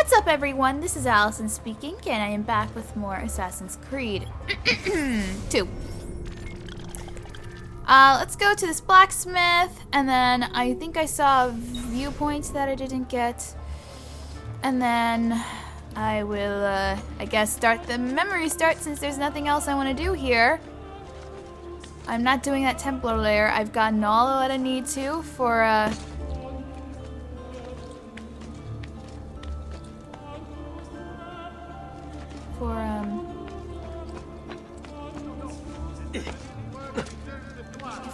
What's up, everyone? This is Allison speaking, and I am back with more Assassin's Creed 2. Let's go to this blacksmith, and then I think I saw viewpoints that I didn't get. And then I will, I guess, start the memory start since there's nothing else I want to do here. I'm not doing that Templar lair. I've gotten all that I need to for,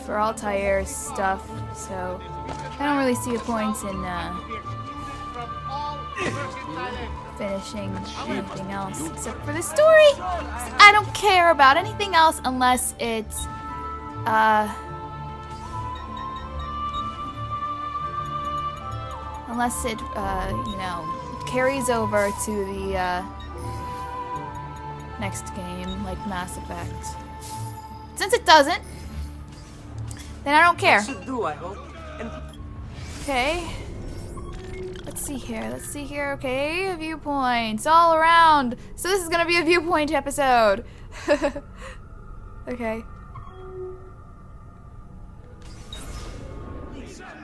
for Altair stuff, so I don't really see a point in finishing anything else except for the story. I don't care about anything else unless it's you know, carries over to the next game, like Mass Effect. Since it doesn't, then I don't care. Okay. Let's see here. Okay, viewpoints all around. So this is gonna be a viewpoint episode. Okay.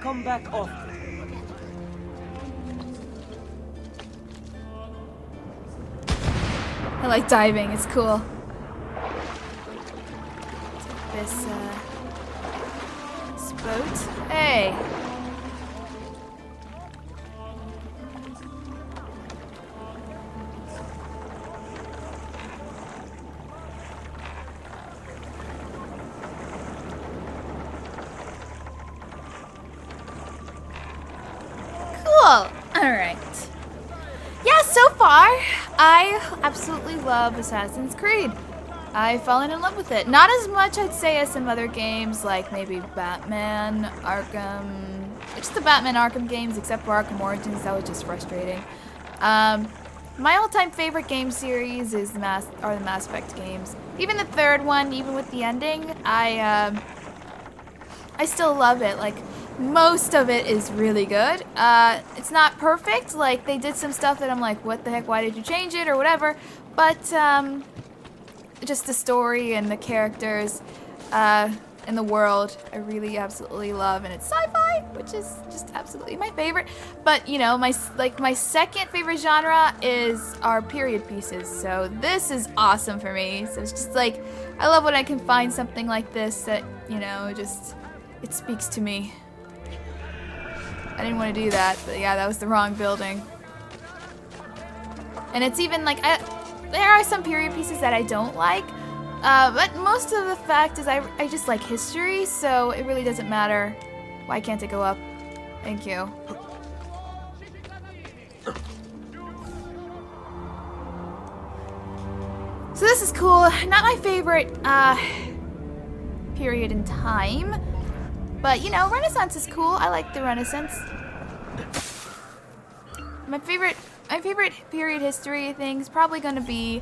Come back off. I like diving, it's cool. Take this boat. Hey! Cool! Alright. Yeah, so far, I absolutely love Assassin's Creed. I've fallen in love with it. Not as much, I'd say, as some other games, like maybe Batman, Arkham... Just the Batman Arkham games, except for Arkham Origins. That was just frustrating. My all-time favorite game series is the Mass Effect games. Even the third one, even with the ending, I still love it. Like, most of it is really good. It's not perfect. Like, they did some stuff that I'm like, what the heck, why did you change it, or whatever. But, just the story and the characters, and the world, I really absolutely love. And it's sci-fi, which is just absolutely my favorite. But, you know, my second favorite genre are period pieces. So this is awesome for me. So it's just like, I love when I can find something like this that, you know, just, it speaks to me. I didn't want to do that, but yeah, that was the wrong building. And it's even like, there are some period pieces that I don't like, but most of the fact is I just like history, so it really doesn't matter. Why can't it go up? Thank you. So this is cool. Not my favorite period in time. But, you know, Renaissance is cool. I like the Renaissance. My favorite period history thing is probably going to be,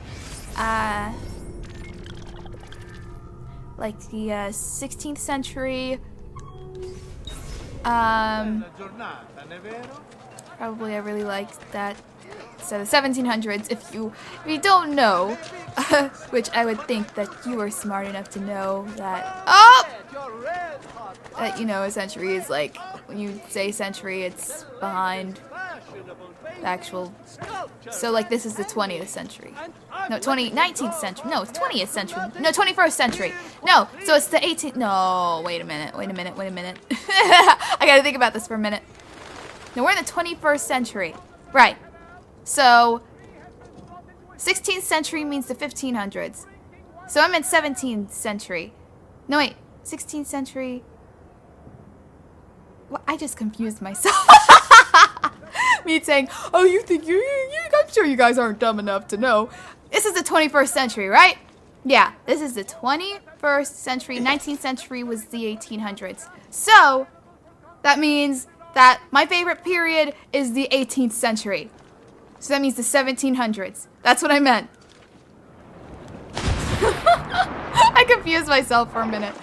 like the 16th century. Probably I really like that. So the 1700s, if you don't know, which I would think that you are smart enough to know that. That, you know, a century is like, when you say century, it's behind the actual. So like this is the 20th century. No, 19th century. No, it's 20th century. No, 21st century. No, so it's the 18th. No, wait a minute. I gotta think about this for a minute. No, we're in the 21st century. Right. So 16th century means the 1500s. So I'm in 17th century. No, wait. 16th century. Well, I just confused myself. Me saying, oh, you think I'm sure you guys aren't dumb enough to know. This is the 21st century, right? Yeah, this is the 21st century. 19th century was the 1800s. So, that means that my favorite period is the 18th century. So that means the 1700s. That's what I meant. I confused myself for a minute.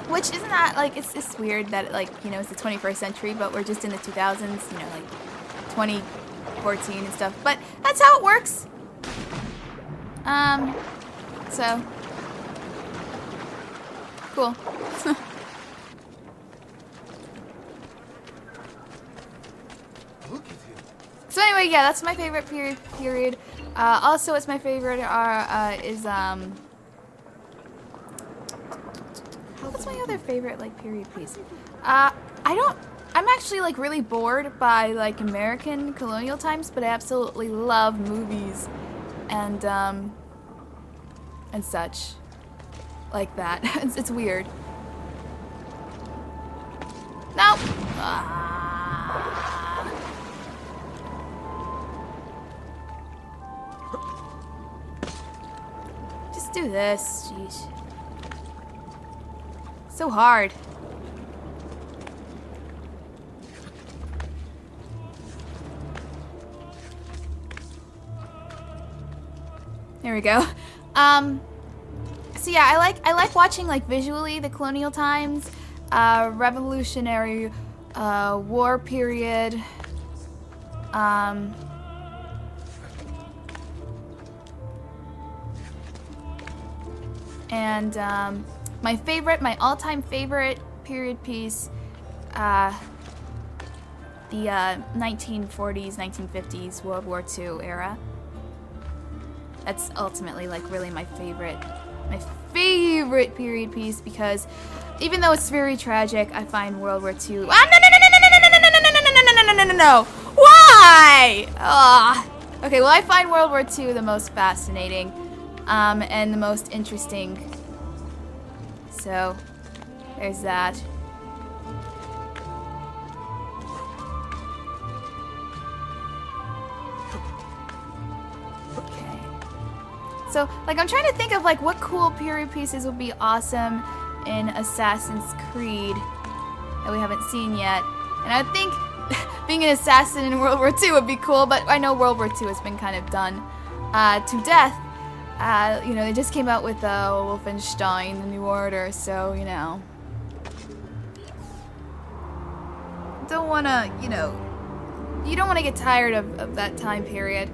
Which isn't that, like, it's weird that, like, you know, it's the 21st century, but we're just in the 2000s, you know, like, 2014 and stuff. But that's how it works. So cool. So anyway, yeah, that's my favorite period. Also, what's my favorite is what's my other favorite like period piece? I'm actually like really bored by like American colonial times, but I absolutely love movies and such like that. It's weird. No. Just do this. Jeez. So hard. There we go. So yeah, I like watching like visually the colonial times, Revolutionary War period, and my all-time favorite period piece, the 1940s, 1950s, World War II era. That's ultimately like really my favorite period piece, because even though it's very tragic, I find World War II. No! Why? Okay, well I find World War II the most fascinating, and the most interesting. So there's that. So, like, I'm trying to think of, like, what cool period pieces would be awesome in Assassin's Creed that we haven't seen yet. And I think being an assassin in World War II would be cool, but I know World War II has been kind of done to death. You know, they just came out with Wolfenstein, The New Order, so, you know. Don't want to, you know, you don't want to get tired of that time period.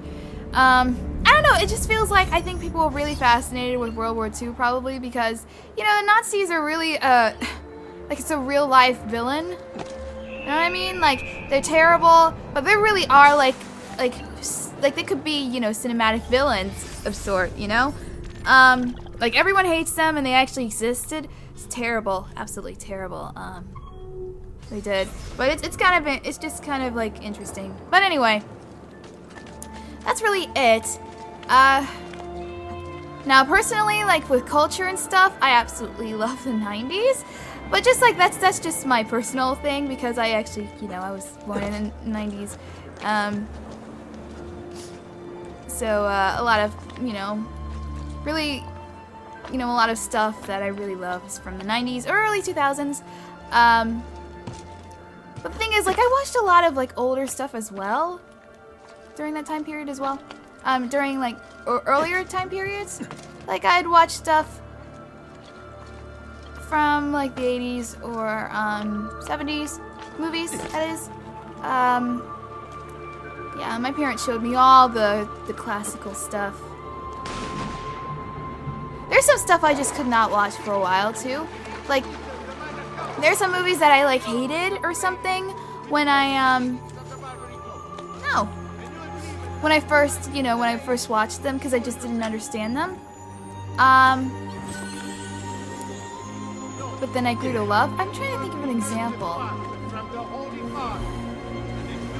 I don't know, it just feels like I think people are really fascinated with World War II probably because, you know, the Nazis are really, like it's a real life villain. You know what I mean? Like, they're terrible, but they really are like they could be, you know, cinematic villains of sort, you know? Like everyone hates them and they actually existed. It's terrible, absolutely terrible. They did. But it's just kind of like interesting. But anyway, that's really it. Now personally, like with culture and stuff, I absolutely love the 90s. But just like that's just my personal thing because I actually, you know, I was born in the 90s. So a lot of, you know, really, you know, a lot of stuff that I really love is from the 90s or early 2000s. But the thing is, like, I watched a lot of like older stuff as well during that time period as well. During like earlier time periods, like I'd watch stuff from like the 80s or 70s movies, that is. Yeah, my parents showed me all the classical stuff. There's some stuff I just could not watch for a while too. Like, there's some movies that I like hated or something when when I first watched them because I just didn't understand them. But then I grew to love. I'm trying to think of an example.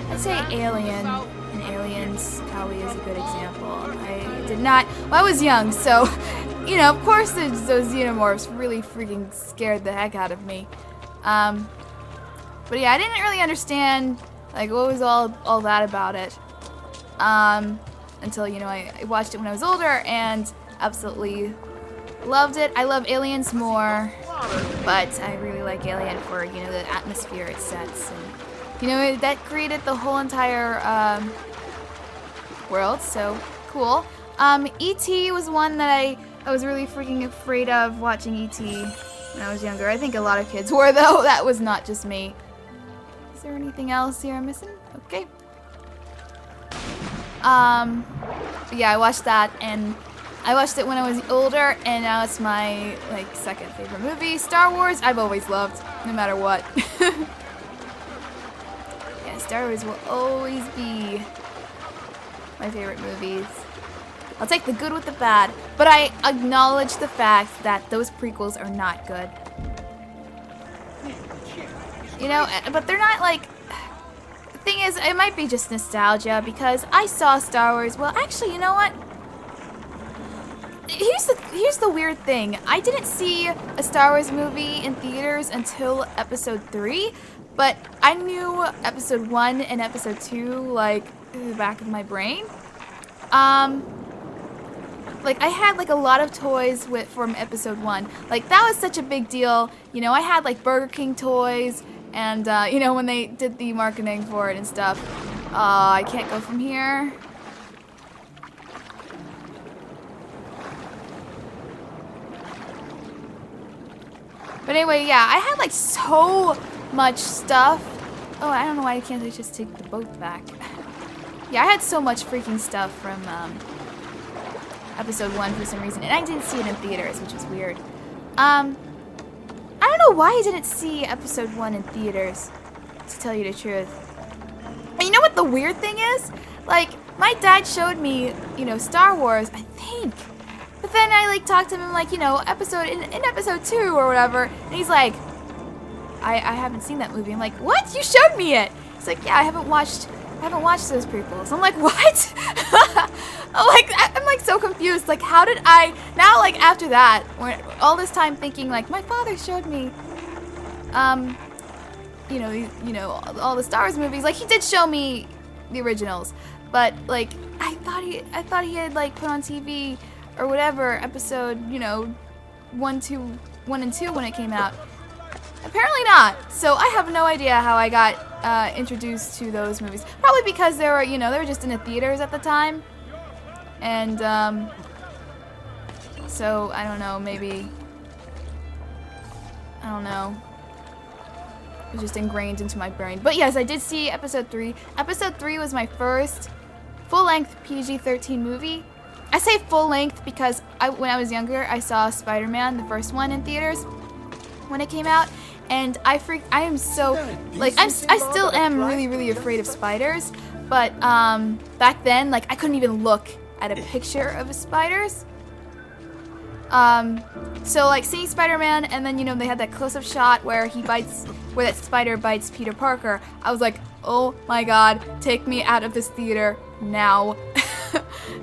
I'd say Alien, and Aliens probably is a good example. I did not, well, I was young, so, you know, of course those xenomorphs really freaking scared the heck out of me. But yeah, I didn't really understand, like, what was all that about it. Until, you know, I watched it when I was older and absolutely loved it. I love Aliens more, but I really like Alien for, you know, the atmosphere it sets. And, you know, that created the whole entire world, so cool. E.T. was one that I was really freaking afraid of watching E.T. when I was younger. I think a lot of kids were, though. That was not just me. Is there anything else here I'm missing? Okay. But yeah, I watched that, and I watched it when I was older, and now it's my like second favorite movie. Star Wars, I've always loved, no matter what. Yeah, Star Wars will always be my favorite movies. I'll take the good with the bad, but I acknowledge the fact that those prequels are not good. You know, but they're not like... The thing is, it might be just nostalgia, because I saw Star Wars... Well, actually, you know what? Here's the weird thing. I didn't see a Star Wars movie in theaters until Episode 3, but I knew Episode 1 and Episode 2, like, in the back of my brain. Like, I had, like, a lot of toys from Episode 1. Like, that was such a big deal. You know, I had, like, Burger King toys, and, you know, when they did the marketing for it and stuff. I can't go from here. But anyway, yeah, I had, like, so much stuff. Oh, I don't know why can't I just take the boat back. Yeah, I had so much freaking stuff from, Episode 1 for some reason, and I didn't see it in theaters, which was weird. I don't know why I didn't see Episode 1 in theaters, to tell you the truth. And you know what the weird thing is? Like, my dad showed me, you know, Star Wars, I think. But then I, like, talked to him, like, you know, in Episode 2 or whatever, and he's like, I haven't seen that movie. I'm like, what? You showed me it! He's like, yeah, I haven't watched those prequels. I'm like, what? I'm like so confused. Like, how did I now? Like after that, all this time thinking like my father showed me, you know, all the Star Wars movies. Like he did show me the originals, but like I thought he had like put on TV or whatever episode, you know, 1 and 2 when it came out. Apparently not. So I have no idea how I got introduced to those movies. Probably because they were just in the theaters at the time. And so I don't know, maybe I don't know. It was just ingrained into my brain. But yes, I did see Episode 3. Episode 3 was my first full-length PG-13 movie. I say full-length because when I was younger, I saw Spider-Man, the first one, in theaters when it came out. And I am so, like, I still am really, really afraid of spiders. But back then, like, I couldn't even look at a picture of spiders. So, like, seeing Spider-Man, and then, you know, they had that close-up shot where where that spider bites Peter Parker. I was like, oh my god, take me out of this theater now.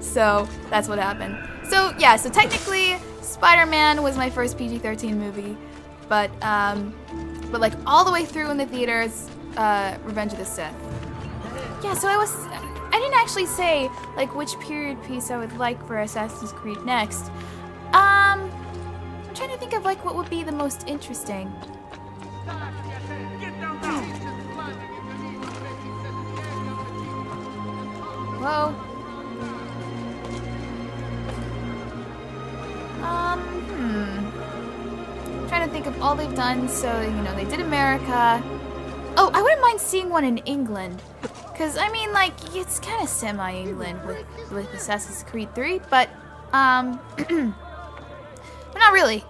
So, that's what happened. So, yeah, so technically, Spider-Man was my first PG-13 movie. But like all the way through in the theaters, Revenge of the Sith. Yeah, so I didn't actually say like which period piece I would like for Assassin's Creed next. I'm trying to think of like what would be the most interesting. Whoa. Trying to think of all they've done. So, you know, they did America. Oh, I wouldn't mind seeing one in England. Because, I mean, like, it's kind of semi-England with Assassin's Creed 3, but not really.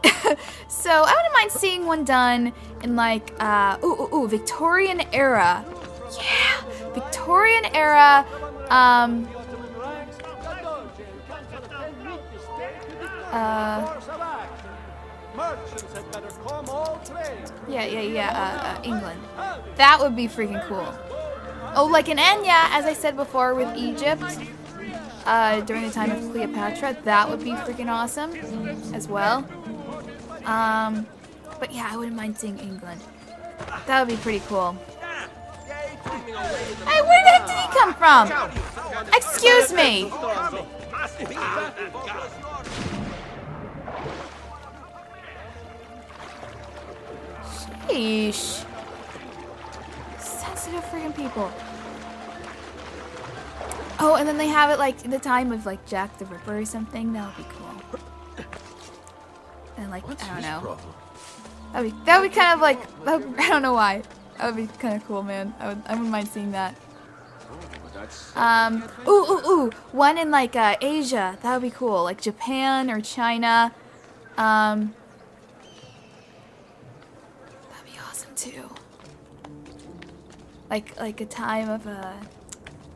So, I wouldn't mind seeing one done in, like, Victorian era. Yeah! Victorian era, England. That would be freaking cool. Oh, like an Enya, as I said before, with Egypt, during the time of Cleopatra, that would be freaking awesome, as well. But yeah, I wouldn't mind seeing England. That would be pretty cool. Hey, where the heck did he come from? Excuse me! Sheesh. Sensitive freaking people. Oh, and then they have it like in the time of like Jack the Ripper or something. That would be cool. And like, I don't know. That would be kind of like, I don't know why. That would be kind of cool, man. I wouldn't mind seeing that. Ooh. One in like Asia. That would be cool. Like Japan or China. That'd be awesome too. Like a time of I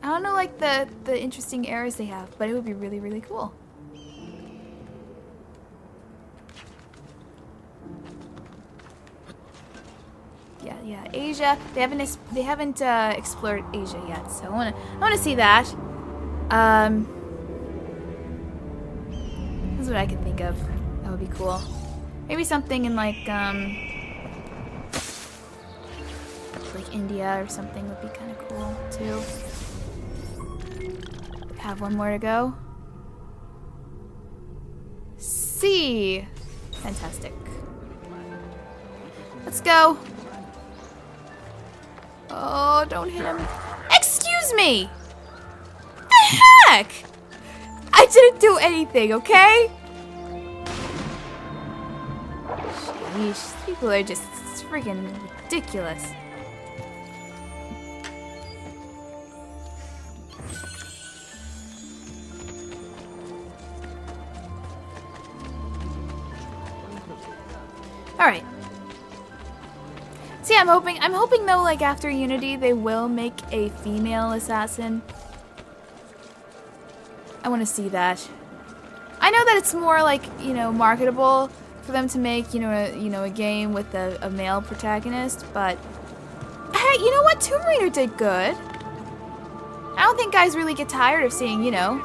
don't know, like the interesting eras they have, but it would be really, really cool. Yeah, Asia. They haven't explored Asia yet, so I wanna see that. This is what I can think of. That would be cool. Maybe something in like India or something would be kind of cool too. Have one more to go. C. Fantastic. Let's go. Oh, don't hit him. Excuse me! The heck? I didn't do anything, okay? Sheesh, these people are just freaking ridiculous. Alright. See, I'm hoping though, like after Unity, they will make a female assassin. I want to see that. I know that it's more like, you know, marketable for them to make, a game with a male protagonist, but hey, you know what? Tomb Raider did good. I don't think guys really get tired of seeing, women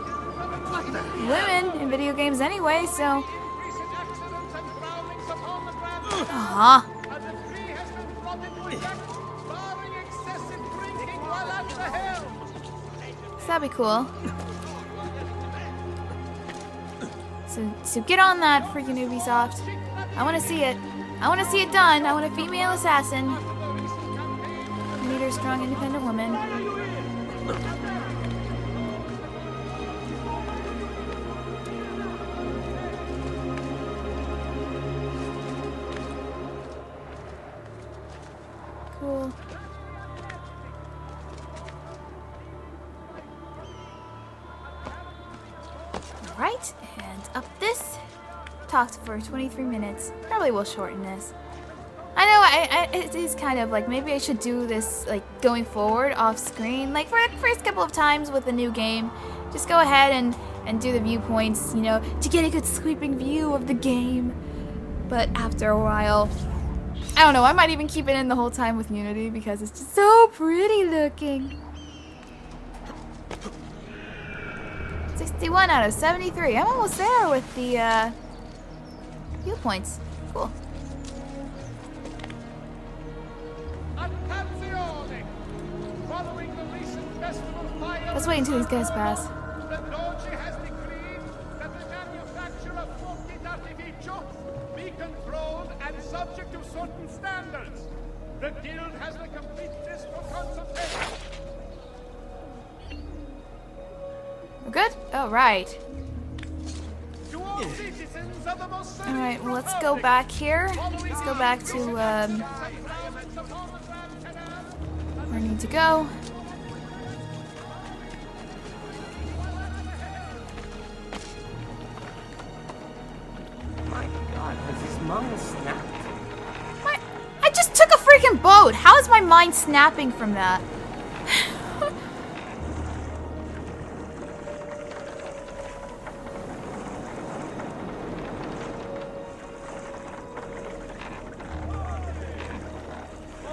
in video games anyway, so. Uh-huh. So that'd be cool. So get on that, freaking Ubisoft. I want to see it. I want to see it done. I want a female assassin. I need a strong, independent woman. Cool. Alright, and up this. Talked for 23 minutes. Probably will shorten this. I know it is kind of like maybe I should do this like going forward off screen. Like for the first couple of times with a new game. Just go ahead and do the viewpoints, to get a good sweeping view of the game. But after a while, I don't know, I might even keep it in the whole time with Unity because it's just so pretty looking. 61 out of 73. I'm almost there with the viewpoints. Cool. Let's wait until these guys pass. Subject to certain standards. The guild has the complete list for consultation. We're good? Oh, right. To all citizens of the most Alright, well, let's go back here. Let's go back to, where I need to go. My God, has his mind snapped? I just took a freaking boat! How is my mind snapping from that?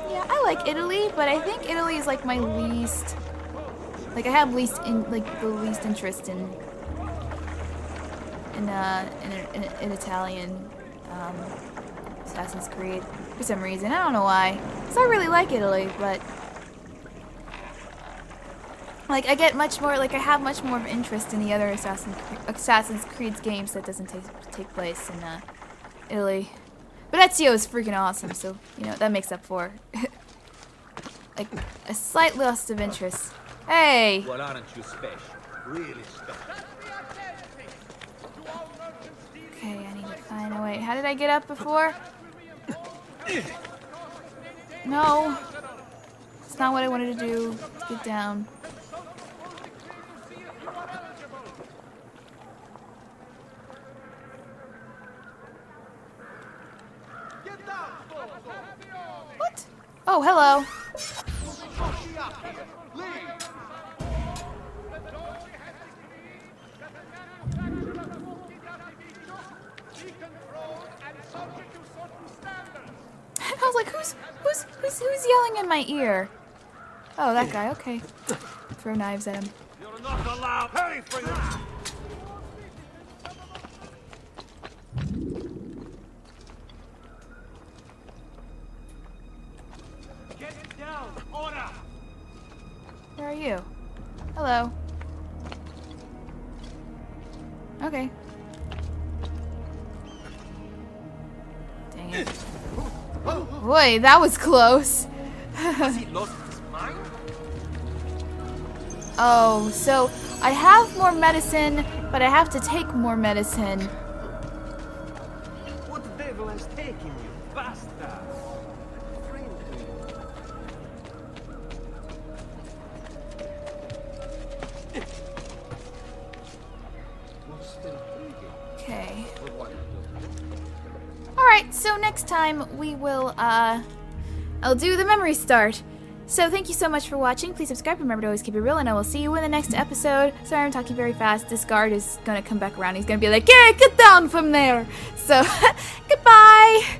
Yeah, I like Italy, but I think Italy is like my least... Like, I have the least interest in Italian Assassin's Creed for some reason. I don't know why. Because I really like Italy, but like I have much more of interest in the other Assassin's Creed games that doesn't take place in Italy. But Ezio is freaking awesome, so that makes up for like a slight loss of interest. Hey. Well, aren't you special? Really special. Okay, I need to find a way. How did I get up before? No. It's not what I wanted to do. Let's get down. Oh, hello. I was like, who's yelling in my ear? Oh, that guy. Okay. Throw knives at him. You're not allowed. Hurry for you. Get it down! Order! Where are you? Hello. Okay. Dang it. Boy, that was close. Has he lost his mind? Oh, so I have more medicine, but I have to take more medicine. What devil has taken you, bastard? Friend me. You're still breathing. Okay. Well, what are you doing? Alright, so next time we will, I'll do the memory start. So thank you so much for watching. Please subscribe. Remember to always keep it real, and I will see you in the next episode. Sorry, I'm talking very fast. This guard is gonna come back around. He's gonna be like, yeah, get down from there. So, goodbye!